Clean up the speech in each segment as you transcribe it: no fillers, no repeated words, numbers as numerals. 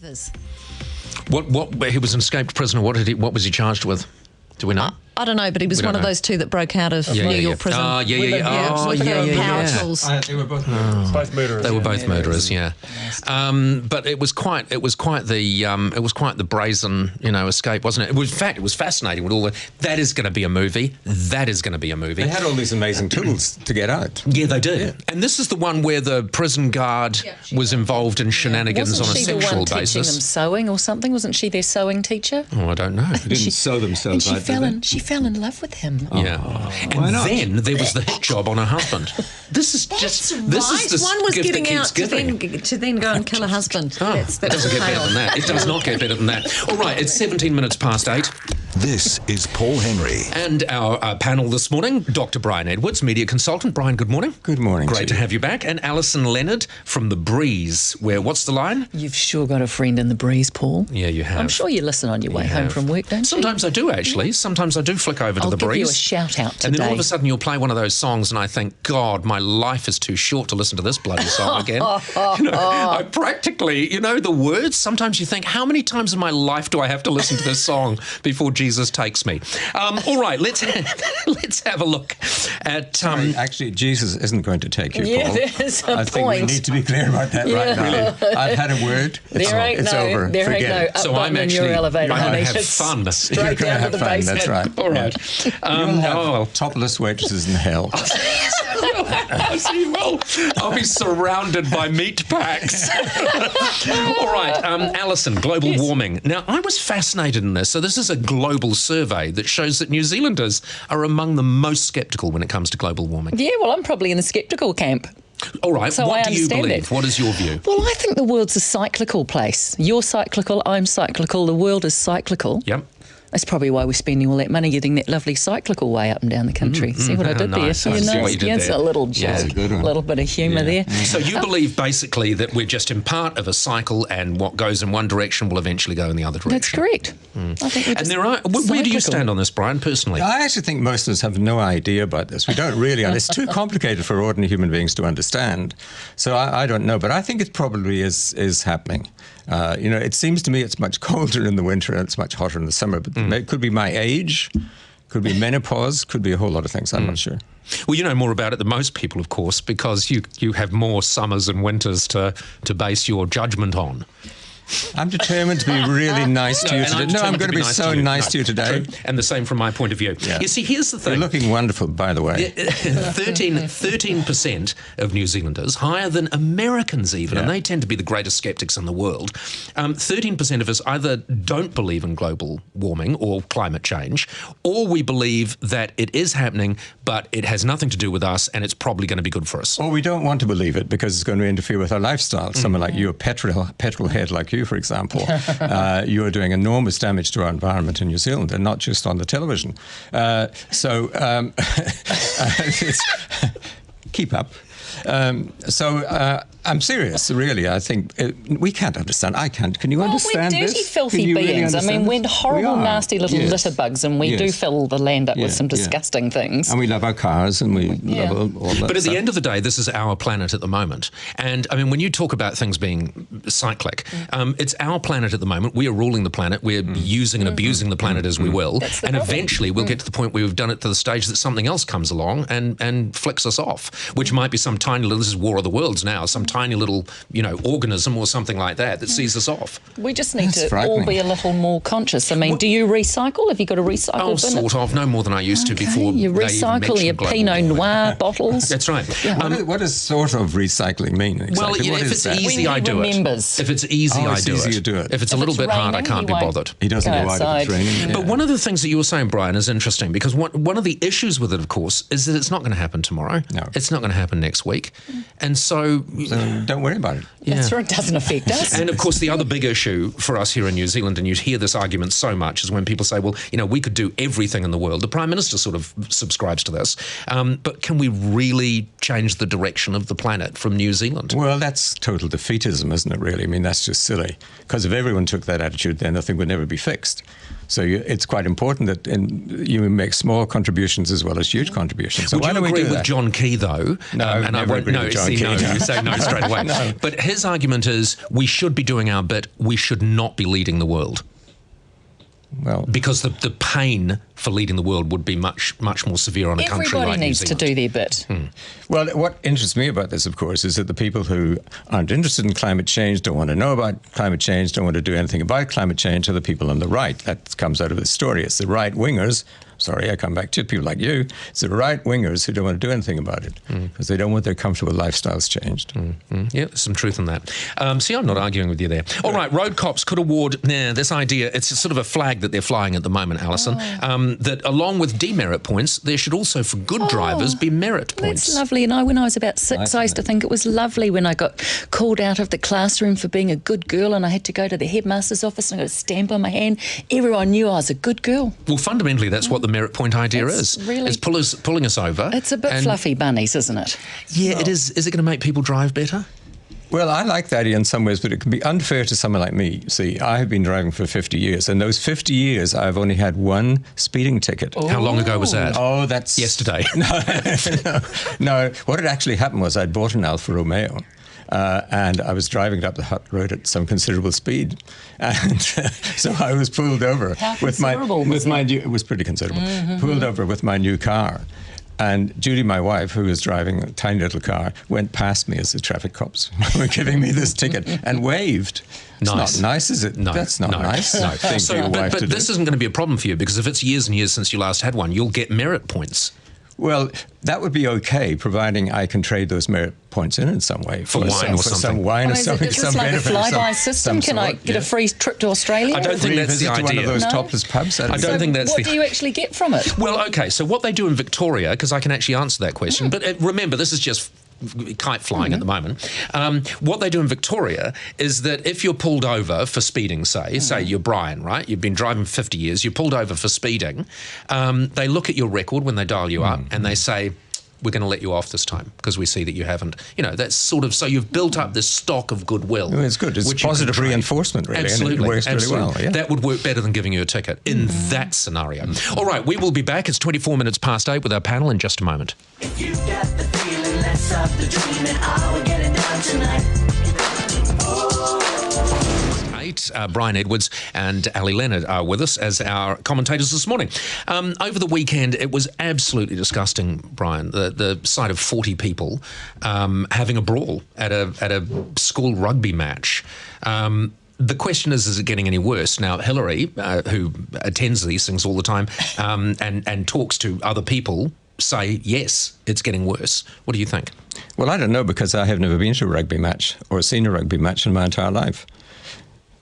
survivors. What? He was an escaped prisoner. What was he charged with? Do we know? I don't know, but he was one of those two that broke out of New York prison. Oh, yeah. Power tools. They were both murderers. Both murderers. They were both murderers, yeah. But it was quite the brazen, escape, wasn't it? In fact, it was fascinating with all that is going to be a movie. That is going to be a movie. They had all these amazing tools to get out. Yeah, they did. Yeah. And this is the one where the prison guard was involved in shenanigans on a sexual basis. Wasn't she the one teaching them sewing or something? Wasn't she their sewing teacher? Oh, I don't know. They didn't sew themselves out, did they? She fell in love with him. Yeah. And then there was the hit job on her husband. This is just... This is the one was gift getting that keeps out giving. to then go and kill her husband. It doesn't get better than that. It does not get better than that. All right, it's 17 minutes past 8. This is Paul Henry. And our panel this morning, Dr. Brian Edwards, media consultant. Brian, good morning. Good morning. Great to have you back. And Alison Leonard from The Breeze, where, what's the line? You've sure got a friend in The Breeze, Paul. Yeah, you have. I'm sure you listen on your way home from work, don't you? Sometimes I do, actually. Sometimes I do flick over to The Breeze. I'll give you a shout-out today. And then all of a sudden you'll play one of those songs and I think, God, my life is too short to listen to this bloody song again. I practically, the words, sometimes you think, how many times in my life do I have to listen to this song before Jesus takes me? All right, let's have a look at... Actually, Jesus isn't going to take you, yeah, Paul. There's a I think we need to be clear about that right now. Really. I've had a word. It's over. Forget it. So I'm actually going to have fun. Straight down to the basement. That's right. All right. You'll have topless waitresses in hell. I'll be surrounded by meat packs. All right, Alison, global warming. Now, I was fascinated in this. So this is a global survey that shows that New Zealanders are among the most sceptical when it comes to global warming. Yeah, well, I'm probably in the sceptical camp. All right, so what I do you believe? It. What is your view? Well, I think the world's a cyclical place. You're cyclical, I'm cyclical, the world is cyclical. Yep. That's probably why we're spending all that money getting that lovely cyclical way up and down the country. See what I did nice. there? It's a little joke, a little bit of humour there. So you believe basically that we're just in part of a cycle and what goes in one direction will eventually go in the other direction? That's correct. I think we're just where do you stand on this, Brian, personally? I actually think most of us have no idea about this. We don't really, and it's too complicated for ordinary human beings to understand. So I don't know, but I think it probably is happening. It seems to me it's much colder in the winter and it's much hotter in the summer, but it could be my age, could be menopause, could be a whole lot of things. I'm not sure. Well, you know more about it than most people, of course, because you have more summers and winters to base your judgment on. I'm determined to be really nice to you today. No, I'm going to be so nice to you today. True. And the same from my point of view. Yeah. You see, here's the thing. You're looking wonderful, by the way. 13% of New Zealanders, higher than Americans even, and they tend to be the greatest skeptics in the world. 13% of us either don't believe in global warming or climate change, or we believe that it is happening, but it has nothing to do with us, and it's probably going to be good for us. Or we don't want to believe it because it's going to interfere with our lifestyle. Someone like you, a petrol head like you, for example, you are doing enormous damage to our environment in New Zealand, and not just on the television. Keep up. I'm serious, really. I think we can't understand. I can't. Can you understand this? We're dirty, filthy beings. I mean, we're horrible, nasty little litter bugs, and we do fill the land up with some disgusting things. And we love our cars, and we love all that But at stuff. the end of the day, this is our planet at the moment. And, I mean, when you talk about things being cyclic, it's our planet at the moment. We are ruling the planet. We're using and abusing the planet as we will. And eventually we'll get to the point where we've done it to the stage that something else comes along and flicks us off, which might be some tiny little, this is War of the Worlds now, some tiny little, organism or something like that sees us off. We just need to all be a little more conscious. I mean, do you recycle? Have you got a recycle bin? Sort of. No more than I used to before. You recycle your Pinot Noir bottles. That's right. What does sort of recycling mean exactly? Well, if it's easy, I do it. If it's easy, I do it. If it's a little bit hard, I can't be bothered. He doesn't go out if it's raining. But one of the things that you were saying, Brian, is interesting because one of the issues with it, of course, is that it's not going to happen tomorrow. No. It's not going to happen next week. And so don't worry about it. That's right, it doesn't affect us. And of course, the other big issue for us here in New Zealand, and you hear this argument so much, is when people say, well, we could do everything in the world. The Prime Minister sort of subscribes to this. But can we really change the direction of the planet from New Zealand? Well, that's total defeatism, isn't it, really? I mean, that's just silly. Because if everyone took that attitude, then nothing would never be fixed. So it's quite important that you make small contributions as well as huge contributions. So Would you agree with John Key, though? No, and I won't. No, see, no, you say no straight away. No. But his argument is we should be doing our bit. We should not be leading the world. Well, because the pain for leading the world would be much more severe on a country like New Zealand. Everybody needs to do their bit. Well, what interests me about this, of course, is that the people who aren't interested in climate change, don't want to know about climate change, don't want to do anything about climate change, are the people on the right. That comes out of the story. It's the right-wingers. Sorry, I come back to people like you. It's the right-wingers who don't want to do anything about it because they don't want their comfortable lifestyles changed. Yeah, there's some truth in that. See, I'm not arguing with you there. All right, road cops could award this idea. It's sort of a flag that they're flying at the moment, Alison, that along with demerit points, there should also, for good drivers, be merit points. That's lovely. And when I was about 6, I used to think it was lovely when I got called out of the classroom for being a good girl and I had to go to the headmaster's office and I got a stamp on my hand. Everyone knew I was a good girl. Well, fundamentally, that's what the merit point idea is. Really, it's pulling us over. It's a bit fluffy bunnies, isn't it? Yeah, it is. Is it going to make people drive better? Well, I like that idea in some ways, but it can be unfair to someone like me. See, I have been driving for 50 years, and those 50 years, I've only had one speeding ticket. How long ago was that? Oh, that's... Yesterday. No. What had actually happened was I'd bought an Alfa Romeo, and I was driving it up the Hutt Road at some considerable speed, and so I was pulled over with my new, it was pretty considerable. Pulled over with my new car. And Judy, my wife, who was driving a tiny little car, went past me as the traffic cops were giving me this ticket and waved. It's not nice, is it? No, that's not nice. No. But this isn't going to be a problem for you because if it's years and years since you last had one, you'll get merit points. Well, that would be okay, providing I can trade those merit points in some way. For wine or something. Some wine or something. Is it just like a flyby system? Can I get a free trip to Australia? I don't think that's the idea. One of those topless pubs? I don't think that's what do you actually get from it? Well, okay, so what they do in Victoria, because I can actually answer that question, but remember, this is just kite flying at the moment. What they do in Victoria is that if you're pulled over for speeding, say you're Brian, right? You've been driving for 50 years, you're pulled over for speeding. They look at your record when they dial you up and they say, we're going to let you off this time because we see that you haven't. That's sort of, so you've built up this stock of goodwill. Well, it's good. It's positive reinforcement, really. Absolutely. And it works really well. Yeah. That would work better than giving you a ticket in that scenario. All right, we will be back. It's 24 minutes past 8 with our panel in just a moment. If you got the feeling, let's stop the dreaming. I will get it down tonight. Brian Edwards and Ali Leonard are with us as our commentators this morning. Over the weekend, it was absolutely disgusting, Brian, the sight of 40 people having a brawl at a school rugby match. The question is it getting any worse? Now, Hillary, who attends these things all the time and talks to other people, say, yes, it's getting worse. What do you think? Well, I don't know because I have never been to a rugby match or seen a rugby match in my entire life.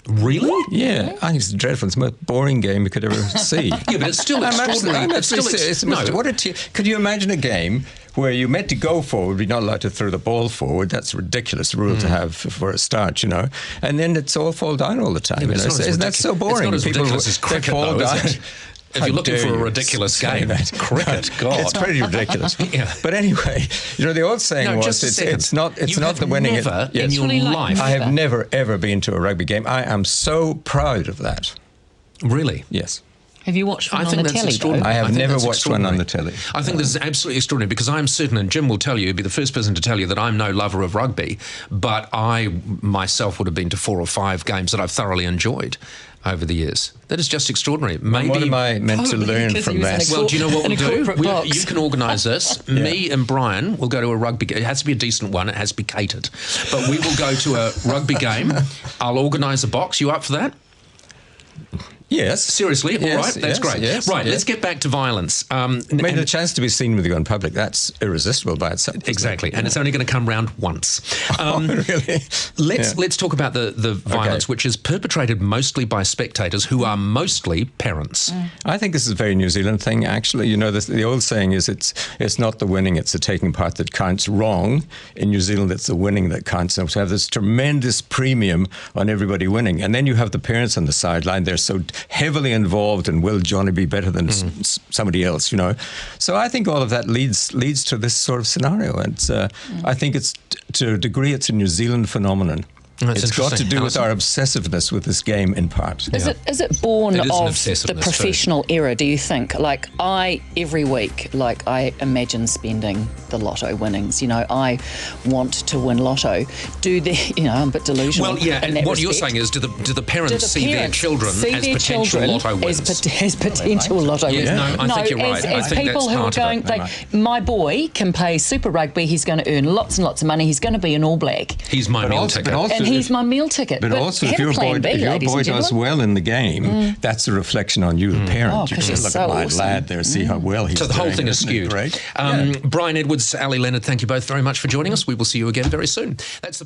Really? Yeah, I think it's dreadful. It's the most boring game you could ever see. Yeah, but it's still extraordinary. Could you imagine a game where you're meant to go forward, you're not allowed to throw the ball forward? That's a ridiculous rule to have for a start, and then it's all fall down all the time. Yeah, isn't that so boring? It's not as ridiculous as cricket, though, is it? If you're looking for a ridiculous game, cricket, God. It's pretty ridiculous. But anyway, the old saying was, it's not the winning. Never in your life. I have never, ever been to a rugby game. I am so proud of that. Really? Yes. Have you watched one on the telly, though? I have never watched one on the telly. I think this is absolutely extraordinary because I'm certain, and Jim will tell you, he'll be the first person to tell you that I'm no lover of rugby, but I myself would have been to 4 or 5 games that I've thoroughly enjoyed over the years. That is just extraordinary. Maybe, what am I meant to learn from that? Well, do you know what we'll do? You can organise this. Me and Brian will go to a rugby game. It has to be a decent one. It has to be catered. But we will go to a rugby game. I'll organise a box. You up for that? Yes. Seriously? All right. That's great. Yes, right. Let's get back to violence. The chance to be seen with you in public, that's irresistible by itself. Exactly. And it's only going to come round once. Really? Let's talk about the violence, which is perpetrated mostly by spectators who are mostly parents. I think this is a very New Zealand thing, actually. The old saying is it's not the winning, it's the taking part that counts. Wrong. In New Zealand, it's the winning that counts. And so have this tremendous premium on everybody winning. And then you have the parents on the sideline. They're so heavily involved and will Johnny be better than somebody else, So I think all of that leads to this sort of scenario. And I think it's, to a degree, it's a New Zealand phenomenon. That's It's got to interesting. do with Alison? our obsessiveness with this game in part. Is it born It is an of obsessiveness the too. professional era, do you think? Like, every week, I imagine spending the lotto winnings. I want to win lotto. I'm a bit delusional. Well, yeah, in and that what you're respect. saying is, do the parents see their children see as their potential children lotto wins? as potential lotto Yeah, winners? no, I think you're right. I As think people that's who are part of going, it. my boy can play Super Rugby, he's going to earn lots and lots of money, he's going to be an All Black. He's my meal ticket. And he's my meal ticket. But also, have if your a plan boy, B, if your ladies boy and does gentlemen. well in the game, that's a reflection on you, the parent. Oh, You 'cause can he's look so at my awesome. lad there, see how well he's So doing. the whole thing is Isn't it skewed. great? Brian Edwards, Ali Leonard, thank you both very much for joining us. We will see you again very soon. That's the